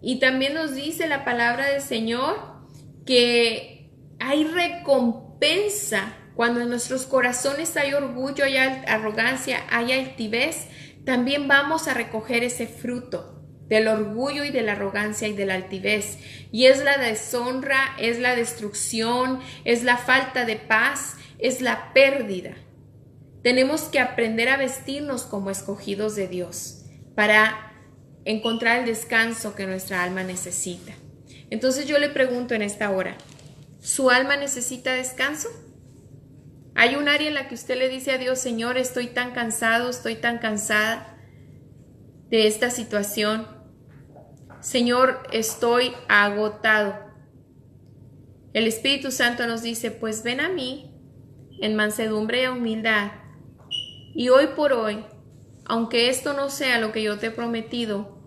Y también nos dice la palabra del Señor que hay recompensa cuando en nuestros corazones hay orgullo, hay arrogancia, hay altivez. También vamos a recoger ese fruto del orgullo y de la arrogancia y de la altivez. Y es la deshonra, es la destrucción, es la falta de paz, es la pérdida. Tenemos que aprender a vestirnos como escogidos de Dios para encontrar el descanso que nuestra alma necesita. Entonces yo le pregunto en esta hora, ¿su alma necesita descanso? ¿Hay un área en la que usted le dice a Dios, Señor, estoy tan cansado, estoy tan cansada de esta situación? Señor, estoy agotado. El Espíritu Santo nos dice, pues ven a mí en mansedumbre y humildad. Y hoy por hoy, aunque esto no sea lo que yo te he prometido,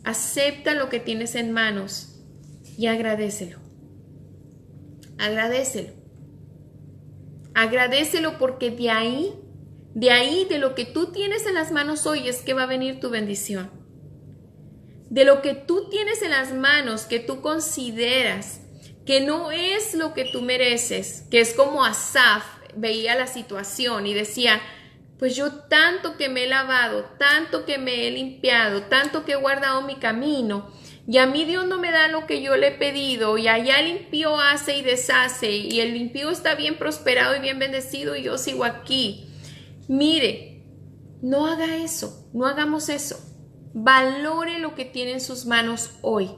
acepta lo que tienes en manos y agradécelo. Agradécelo. Agradécelo porque de ahí, de lo que tú tienes en las manos hoy es que va a venir tu bendición. De lo que tú tienes en las manos, que tú consideras que no es lo que tú mereces, que es como Asaf veía la situación y decía, pues yo tanto que me he lavado, tanto que me he limpiado, tanto que he guardado mi camino, y a mí Dios no me da lo que yo le he pedido, y allá el impío hace y deshace, y el impío está bien prosperado y bien bendecido, y yo sigo aquí. Mire, no haga eso, no hagamos eso. Valore lo que tiene en sus manos hoy,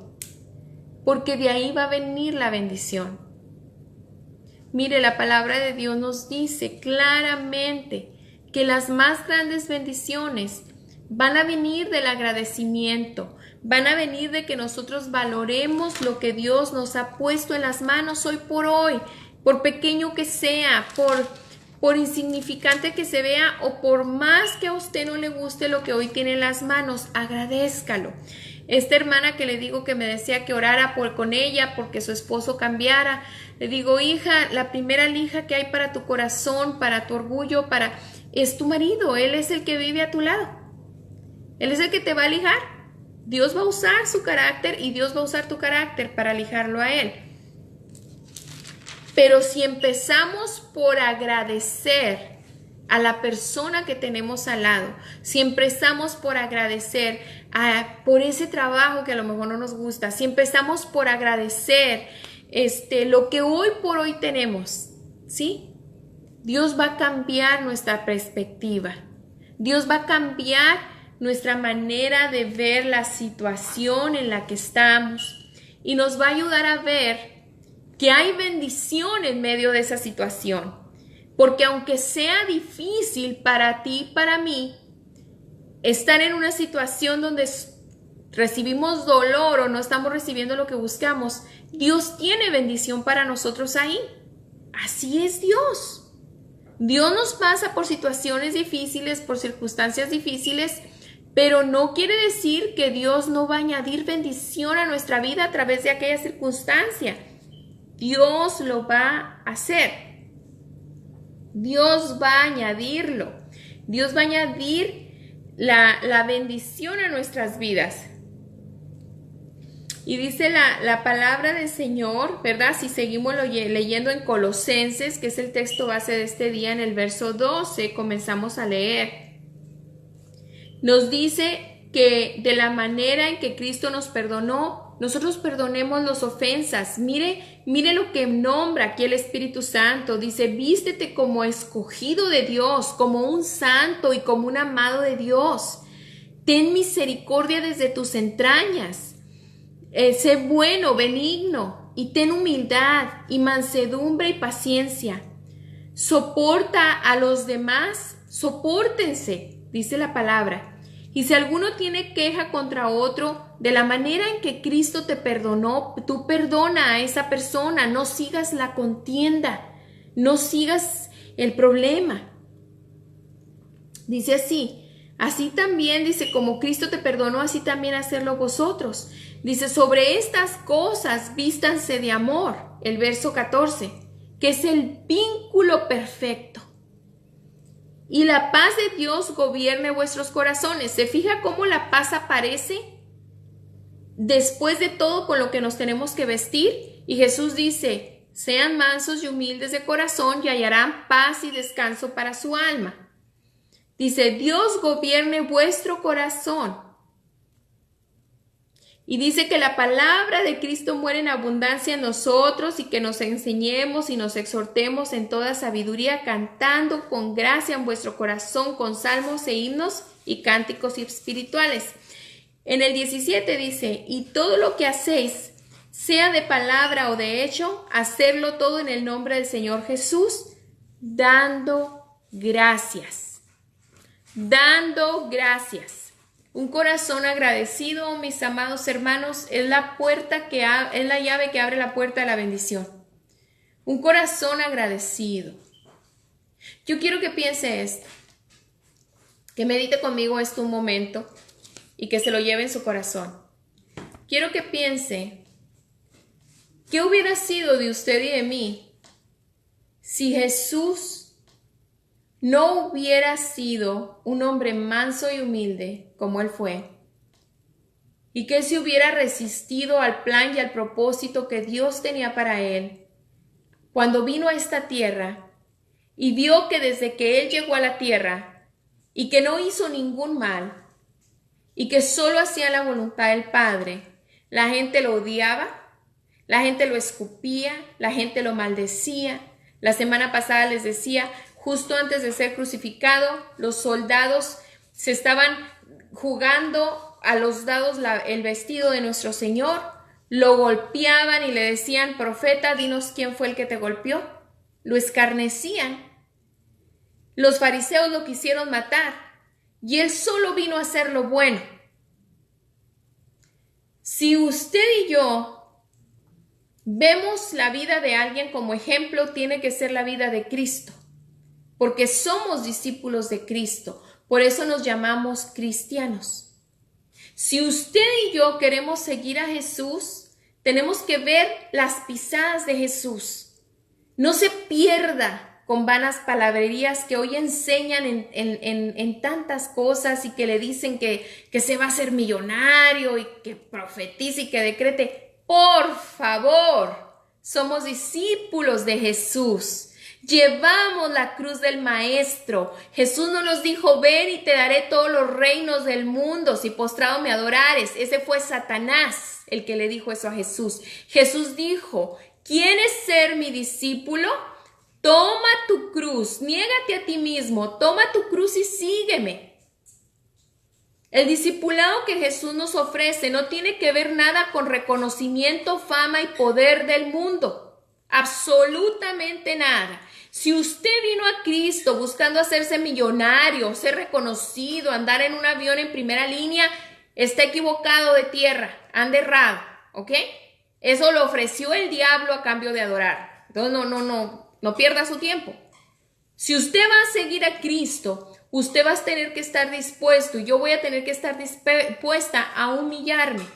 porque de ahí va a venir la bendición. Mire, la palabra de Dios nos dice claramente que las más grandes bendiciones van a venir del agradecimiento, van a venir de que nosotros valoremos lo que Dios nos ha puesto en las manos hoy, por pequeño que sea, por insignificante que se vea o por más que a usted no le guste lo que hoy tiene en las manos, agradézcalo. Esta hermana que le digo que me decía que orara con ella porque su esposo cambiara, le digo, hija, la primera lija que hay para tu corazón, para tu orgullo, es tu marido. Él es el que vive a tu lado. Él es el que te va a lijar. Dios va a usar su carácter y Dios va a usar tu carácter para lijarlo a él. Pero si empezamos por agradecer a la persona que tenemos al lado, si empezamos por agradecer por ese trabajo que a lo mejor no nos gusta, si empezamos por agradecer lo que hoy por hoy tenemos, ¿sí? Dios va a cambiar nuestra perspectiva. Dios va a cambiar nuestra manera de ver la situación en la que estamos y nos va a ayudar a ver que hay bendición en medio de esa situación. Porque aunque sea difícil para ti y para mí estar en una situación donde recibimos dolor o no estamos recibiendo lo que buscamos, Dios tiene bendición para nosotros ahí. Así es Dios. Dios nos pasa por situaciones difíciles, por circunstancias difíciles, pero no quiere decir que Dios no va a añadir bendición a nuestra vida a través de aquella circunstancia. Dios lo va a hacer. Dios va a añadirlo. Dios va a añadir la bendición a nuestras vidas. Y dice la palabra del Señor, ¿verdad? Si seguimos leyendo en Colosenses, que es el texto base de este día, en el verso 12, comenzamos a leer. Nos dice que de la manera en que Cristo nos perdonó, nosotros perdonemos las ofensas. Mire lo que nombra aquí el Espíritu Santo. Dice, vístete como escogido de Dios, como un santo y como un amado de Dios. Ten misericordia desde tus entrañas. Sé bueno, benigno, y ten humildad y mansedumbre y paciencia. Soporta a los demás, sopórtense, dice la palabra. Y si alguno tiene queja contra otro, de la manera en que Cristo te perdonó, tú perdona a esa persona, no sigas la contienda, no sigas el problema. Dice así también, dice, como Cristo te perdonó, así también hacerlo vosotros. Dice, sobre estas cosas vístanse de amor, el verso 14, que es el vínculo perfecto. y la paz de Dios gobierne vuestros corazones. ¿Se fija cómo la paz aparece después de todo con lo que nos tenemos que vestir? Y Jesús dice, sean mansos y humildes de corazón y hallarán paz y descanso para su alma. Dice, Dios gobierne vuestro corazón. Y dice que la palabra de Cristo muere en abundancia en nosotros y que nos enseñemos y nos exhortemos en toda sabiduría, cantando con gracia en vuestro corazón con salmos e himnos y cánticos espirituales. En el 17 dice, y todo lo que hacéis, sea de palabra o de hecho, hacerlo todo en el nombre del Señor Jesús, dando gracias. Dando gracias. Un corazón agradecido, mis amados hermanos, es la llave que abre la puerta de la bendición. Un corazón agradecido. Yo quiero que piense esto, que medite conmigo esto un momento y que se lo lleve en su corazón. Quiero que piense, ¿qué hubiera sido de usted y de mí si Jesús no hubiera sido un hombre manso y humilde como Él fue? Y que se hubiera resistido al plan y al propósito que Dios tenía para Él cuando vino a esta tierra y vio que desde que Él llegó a la tierra y que no hizo ningún mal y que solo hacía la voluntad del Padre, la gente lo odiaba, la gente lo escupía, la gente lo maldecía. La semana pasada les decía, justo antes de ser crucificado, los soldados se estaban jugando a los dados el vestido de nuestro Señor, lo golpeaban y le decían, profeta, dinos quién fue el que te golpeó. Lo escarnecían. Los fariseos lo quisieron matar y Él solo vino a hacer lo bueno. Si usted y yo vemos la vida de alguien como ejemplo, tiene que ser la vida de Cristo. Porque somos discípulos de Cristo, por eso nos llamamos cristianos. Si usted y yo queremos seguir a Jesús, tenemos que ver las pisadas de Jesús. No se pierda con vanas palabrerías que hoy enseñan en tantas cosas y que le dicen que se va a hacer millonario y que profetice y que decrete. Por favor, somos discípulos de Jesús. Llevamos la cruz del Maestro. Jesús no nos dijo, ven y te daré todos los reinos del mundo si postrado me adorares. Ese fue Satanás el que le dijo eso a Jesús. Jesús dijo, ¿quieres ser mi discípulo? Toma tu cruz, niégate a ti mismo, toma tu cruz y sígueme. El discipulado que Jesús nos ofrece no tiene que ver nada con reconocimiento, fama y poder del mundo. Absolutamente nada. Si usted vino a Cristo buscando hacerse millonario, ser reconocido, andar en un avión en primera línea, está equivocado de tierra, anda errado, ¿ok? Eso lo ofreció el diablo a cambio de adorar. Entonces no pierda su tiempo. Si usted va a seguir a Cristo, usted va a tener que estar dispuesto, y yo voy a tener que estar dispuesta a humillarme.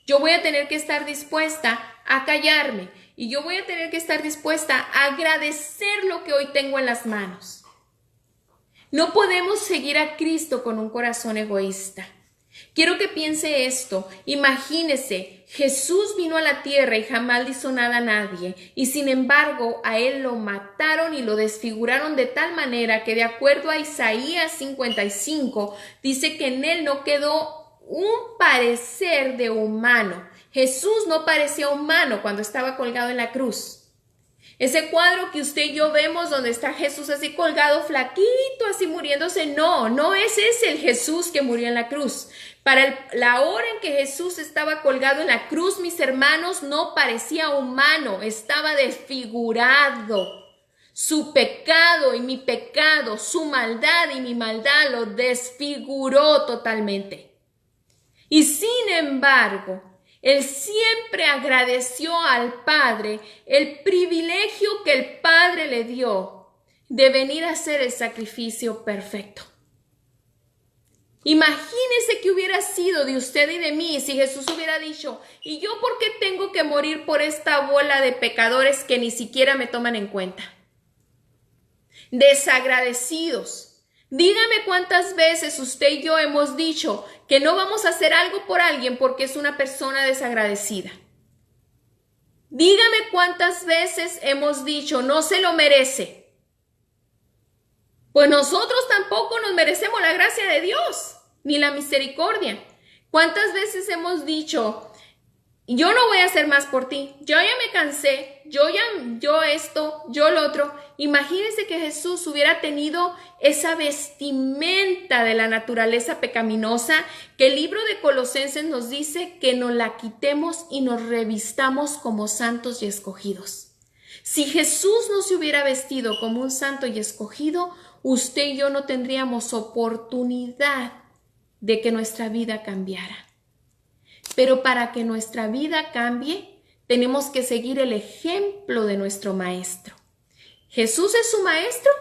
Yo voy a tener que estar dispuesta a callarme. Y yo voy a tener que estar dispuesta a agradecer lo que hoy tengo en las manos. No podemos seguir a Cristo con un corazón egoísta. Quiero que piense esto. Imagínese, Jesús vino a la tierra y jamás le hizo nada a nadie. Y sin embargo, a Él lo mataron y lo desfiguraron de tal manera que de acuerdo a Isaías 55, dice que en Él no quedó un parecer de humano. Jesús no parecía humano cuando estaba colgado en la cruz. Ese cuadro que usted y yo vemos donde está Jesús así colgado, flaquito, así muriéndose, no ese es el Jesús que murió en la cruz. Para la hora en que Jesús estaba colgado en la cruz, mis hermanos, no parecía humano, estaba desfigurado. Su pecado y mi pecado, su maldad y mi maldad lo desfiguró totalmente. Y sin embargo, Él siempre agradeció al Padre el privilegio que el Padre le dio de venir a hacer el sacrificio perfecto. Imagínese que hubiera sido de usted y de mí si Jesús hubiera dicho, ¿y yo por qué tengo que morir por esta bola de pecadores que ni siquiera me toman en cuenta? desagradecidos. Dígame cuántas veces usted y yo hemos dicho que no vamos a hacer algo por alguien porque es una persona desagradecida. Dígame cuántas veces hemos dicho no se lo merece. Pues nosotros tampoco nos merecemos la gracia de Dios, ni la misericordia. ¿Cuántas veces hemos dicho, yo no voy a hacer más por ti, yo ya me cansé, yo esto, yo lo otro? Imagínense que Jesús hubiera tenido esa vestimenta de la naturaleza pecaminosa que el libro de Colosenses nos dice que nos la quitemos y nos revistamos como santos y escogidos. Si Jesús no se hubiera vestido como un santo y escogido, usted y yo no tendríamos oportunidad de que nuestra vida cambiara. Pero para que nuestra vida cambie, tenemos que seguir el ejemplo de nuestro Maestro. ¿Jesús es su Maestro?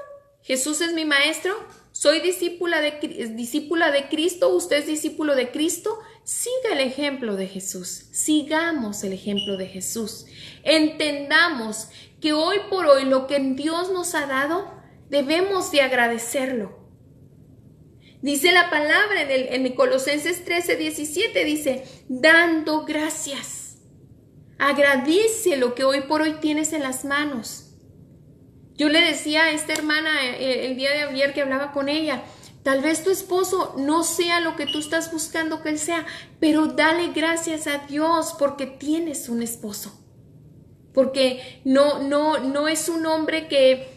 ¿Jesús es mi Maestro? ¿Soy discípula de Cristo? ¿Usted es discípulo de Cristo? Siga el ejemplo de Jesús. Sigamos el ejemplo de Jesús. Entendamos que hoy por hoy lo que Dios nos ha dado, debemos de agradecerlo. Dice la palabra en Colosenses 13:17, dice, dando gracias. Agradece lo que hoy por hoy tienes en las manos. Yo le decía a esta hermana el día de ayer que hablaba con ella, tal vez tu esposo no sea lo que tú estás buscando que él sea, pero dale gracias a Dios porque tienes un esposo. Porque no es un hombre que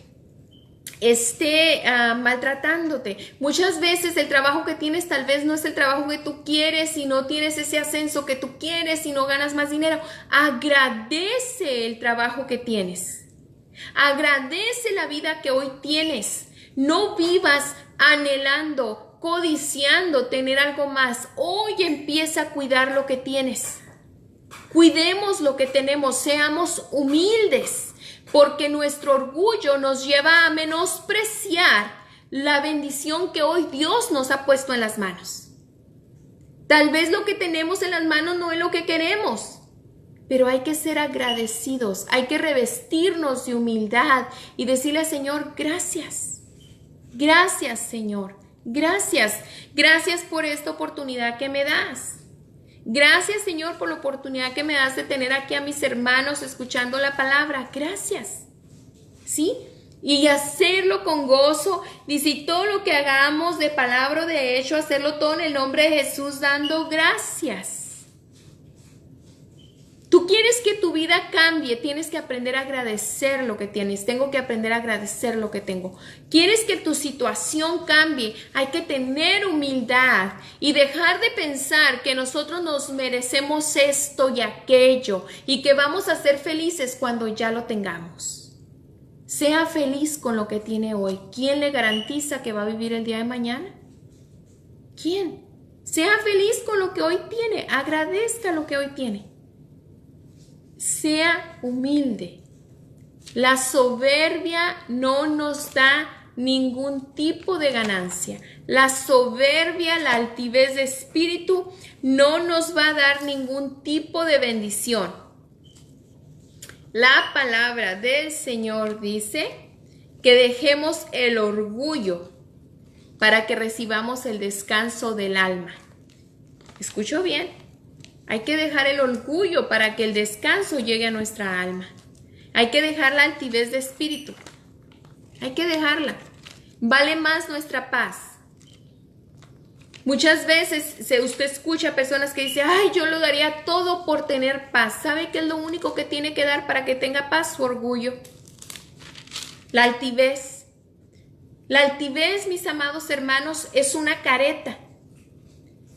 esté maltratándote. Muchas veces el trabajo que tienes tal vez no es el trabajo que tú quieres, y no tienes ese ascenso que tú quieres y no ganas más dinero. Agradece el trabajo que tienes. Agradece la vida que hoy tienes. No vivas anhelando, codiciando tener algo más. Hoy empieza a cuidar lo que tienes. Cuidemos lo que tenemos, seamos humildes, porque nuestro orgullo nos lleva a menospreciar la bendición que hoy Dios nos ha puesto en las manos. Tal vez lo que tenemos en las manos no es lo que queremos, pero hay que ser agradecidos, hay que revestirnos de humildad y decirle al Señor, gracias. Gracias, Señor. Gracias. Gracias por esta oportunidad que me das. Gracias, Señor, por la oportunidad que me das de tener aquí a mis hermanos escuchando la palabra. Gracias. ¿Sí? Y hacerlo con gozo. Dice, y todo lo que hagamos de palabra o de hecho, hacerlo todo en el nombre de Jesús, dando gracias. Tú quieres que tu vida cambie, tienes que aprender a agradecer lo que tienes. Tengo que aprender a agradecer lo que tengo. ¿Quieres que tu situación cambie? Hay que tener humildad y dejar de pensar que nosotros nos merecemos esto y aquello y que vamos a ser felices cuando ya lo tengamos. Sea feliz con lo que tiene hoy. ¿Quién le garantiza que va a vivir el día de mañana? ¿Quién? Sea feliz con lo que hoy tiene. Agradezca lo que hoy tiene. Sea humilde. La soberbia no nos da ningún tipo de ganancia. La soberbia, la altivez de espíritu no nos va a dar ningún tipo de bendición. La palabra del Señor dice que dejemos el orgullo para que recibamos el descanso del alma. ¿Escuchó bien? Hay que dejar el orgullo para que el descanso llegue a nuestra alma. Hay que dejar la altivez de espíritu. Hay que dejarla. Vale más nuestra paz. Muchas veces usted escucha personas que dicen, ay, yo lo daría todo por tener paz. ¿Sabe qué es lo único que tiene que dar para que tenga paz? Su orgullo. La altivez. La altivez, mis amados hermanos, es una careta.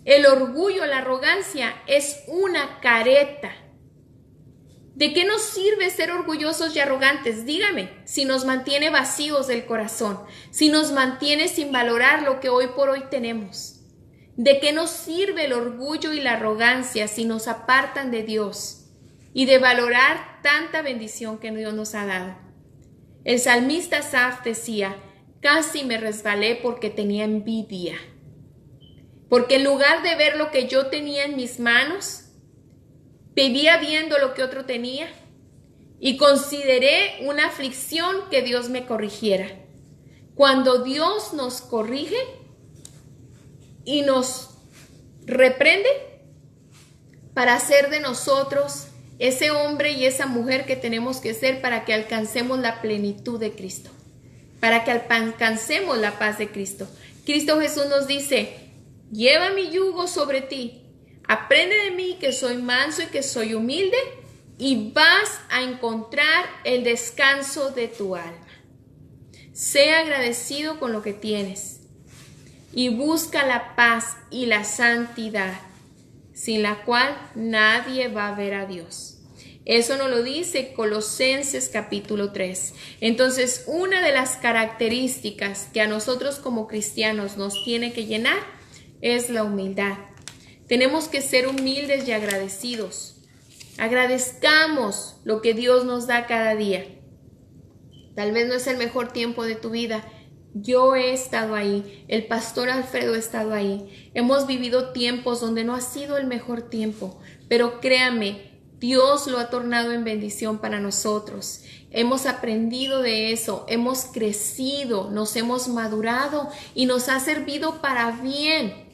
El orgullo, la arrogancia es una careta. ¿De qué nos sirve ser orgullosos y arrogantes? Dígame, si nos mantiene vacíos del corazón, si nos mantiene sin valorar lo que hoy por hoy tenemos. ¿De qué nos sirve el orgullo y la arrogancia si nos apartan de Dios y de valorar tanta bendición que Dios nos ha dado? El salmista Asaf decía, casi me resbalé porque tenía envidia. Porque en lugar de ver lo que yo tenía en mis manos, vivía viendo lo que otro tenía y consideré una aflicción que Dios me corrigiera. Cuando Dios nos corrige y nos reprende para hacer de nosotros ese hombre y esa mujer que tenemos que ser para que alcancemos la plenitud de Cristo, para que alcancemos la paz de Cristo. Cristo Jesús nos dice: lleva mi yugo sobre ti, aprende de mí que soy manso y que soy humilde, y vas a encontrar el descanso de tu alma. Sé agradecido con lo que tienes y busca la paz y la santidad, sin la cual nadie va a ver a Dios. Eso nos lo dice Colosenses capítulo 3. Entonces, una de las características que a nosotros como cristianos nos tiene que llenar es la humildad. Tenemos que ser humildes y agradecidos. Agradezcamos lo que Dios nos da cada día. Tal vez no es el mejor tiempo de tu vida. Yo he estado ahí, el pastor Alfredo ha estado ahí. Hemos vivido tiempos donde no ha sido el mejor tiempo, pero créame, Dios lo ha tornado en bendición para nosotros. Hemos aprendido de eso, hemos crecido, nos hemos madurado y nos ha servido para bien.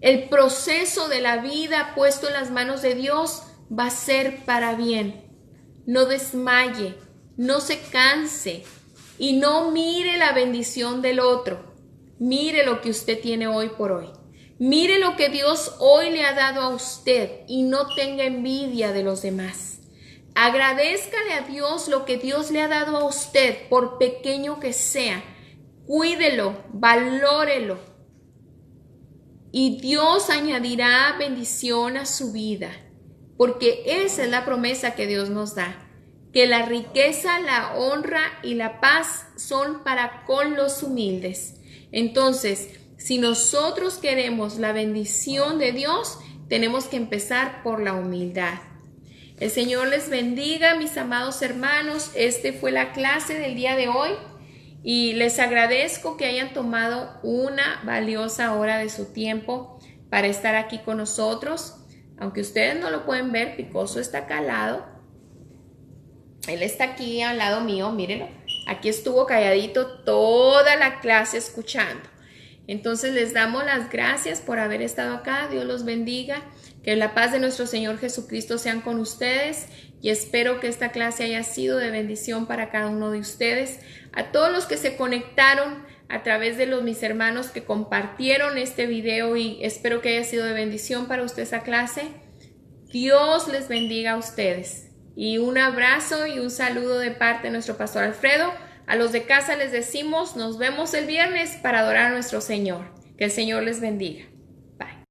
El proceso de la vida puesto en las manos de Dios va a ser para bien. No desmaye, no se canse y no mire la bendición del otro. Mire lo que usted tiene hoy por hoy. Mire lo que Dios hoy le ha dado a usted y no tenga envidia de los demás. Agradézcale a Dios lo que Dios le ha dado a usted, por pequeño que sea. Cuídelo, valórelo. Y Dios añadirá bendición a su vida, porque esa es la promesa que Dios nos da. Que la riqueza, la honra y la paz son para con los humildes. Entonces, si nosotros queremos la bendición de Dios, tenemos que empezar por la humildad. El Señor les bendiga, mis amados hermanos. Esta fue la clase del día de hoy y les agradezco que hayan tomado una valiosa hora de su tiempo para estar aquí con nosotros. Aunque ustedes no lo pueden ver, Picoso está acá al lado. Él está aquí al lado mío, mírenlo. Aquí estuvo calladito toda la clase escuchando. Entonces les damos las gracias por haber estado acá. Dios los bendiga. Que la paz de nuestro Señor Jesucristo sean con ustedes. Y espero que esta clase haya sido de bendición para cada uno de ustedes. A todos los que se conectaron a través de mis hermanos que compartieron este video, y espero que haya sido de bendición para usted esa clase. Dios les bendiga a ustedes. Y un abrazo y un saludo de parte de nuestro pastor Alfredo. A los de casa les decimos, nos vemos el viernes para adorar a nuestro Señor. Que el Señor les bendiga.